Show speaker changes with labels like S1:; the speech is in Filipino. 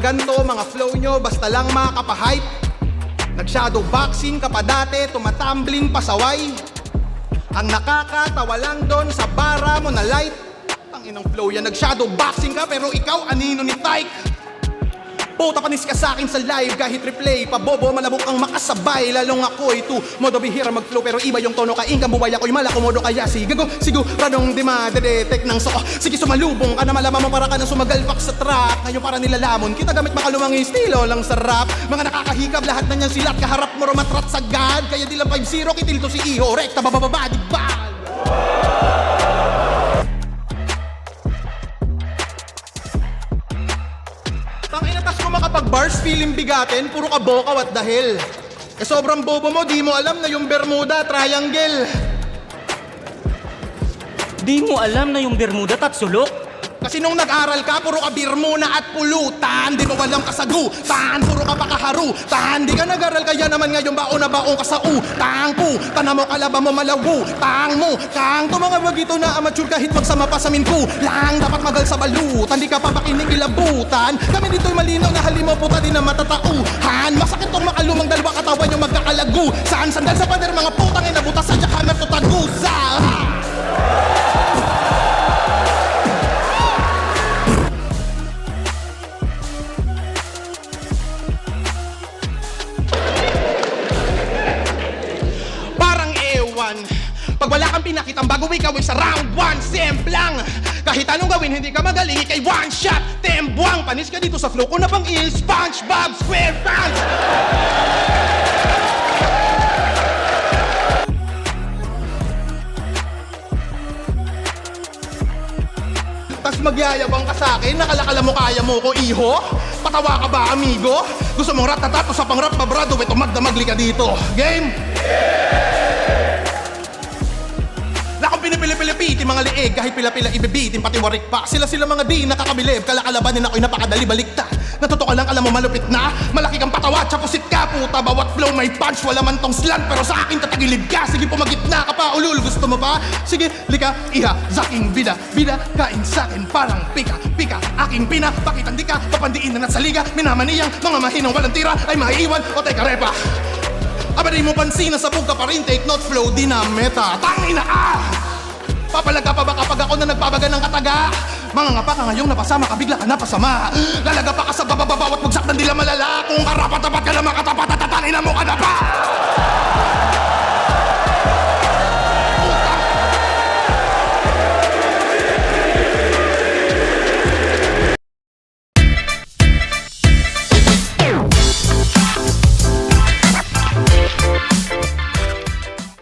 S1: ganto, mga flow nyo, basta lang makapahype. Nag-shadow boxing ka pa dati, tumatumbling pasaway. Ang nakakatawa lang doon sa bara mo na light. Tanginang flow yan, nag-shadow boxing ka pero ikaw anino ni Tyke. Puta panis ka sa'kin sa live kahit replay. Pabobo malabok ang makasabay. Lalong ako'y modo bihira mag-flow pero iba yung tono ka ingkang buwaya ko'y malakomodo kaya sigago siguradong di madedetect ng soko. Sige sumalubong ka na malaman mo para ka nang sumagalpak sa track. Ngayon para nilalamon kita gamit makalumang estilo lang sa rap. Mga nakakahigab lahat na niyan silat kaharap mo rumatrat sagad. Kaya di lang 5-0 kitil to si Iho rekta bababa di ba? Tanginatas ko makapag-bars, feeling bigatin, puro ka boka, what the hell? Eh sobrang bobo mo, di mo alam na yung Bermuda Triangle.
S2: Di mo alam na yung Bermuda Tatsulok?
S1: Kasi nung nag-aral ka, puro ka birmuna at pulutan. Di mo walang kasagutan, puro ka pakaharutan. Di ka nag-aral kaya naman ngayon baon na baon ka sa utang po. Tanam mo kalaba mo malawu, tang mo kang to mga bagito na amateur kahit magsama pa sa minku lang. Dapat magal sa balutan, di ka papakinig ilabutan. Kami dito'y malinaw na halimo puta di na matatauhan. Masakit tong makalumang dalawa katawan yung magkakalagu. Saan sandal sa pader mga putang inabutas sa jackhammer to tagusa. Pag wala kang pinakitang bago ikaw ay sa round 1, semplang. Kahit anong gawin, hindi ka magaling, ikay one shot, tembuang. Panis ka dito sa flow ko na pang il, SpongeBob SquarePants. Tas magyayabang ka sa akin, nakalakala mo kaya mo ko, Iho? Patawa ka ba, amigo? Gusto mong ratatato sa pang-rap pa, brado, ito magdamagli ka dito. Game? Pinipili-pilipiti mga liig kahit pila-pila ibibitin pati warik pa. Sila mga di nakakabilib kalakalabanin ako'y napakadali balikta. Natuto ka lang alam mo malupit na malaki kang patawa tsapusit ka puta. Bawat flow may punch wala man tong slant pero sa akin tatagilid ka. Sige pumagitna ka pa ulul gusto mo pa? Sige lika iha zaking bida kain sa'kin parang pika aking pina bakit hindi ka papandiin na sa liga minamaniyang mga mahinang walang tira ay maiiwan o teka repa. Aba di mo pansin na sabog ka pa rin take note flow di na meta tangina Papalag ka pa ba kapag ako na nagbabaga ng kataga? Mga ngapa ka ngayong napasama ka, bigla ka napasama. Lalaga pa ka sa bababa, bawat bagsak ng dila malala. Kung karapat-tapat ka na makatapat at tatangin mo ka na pa.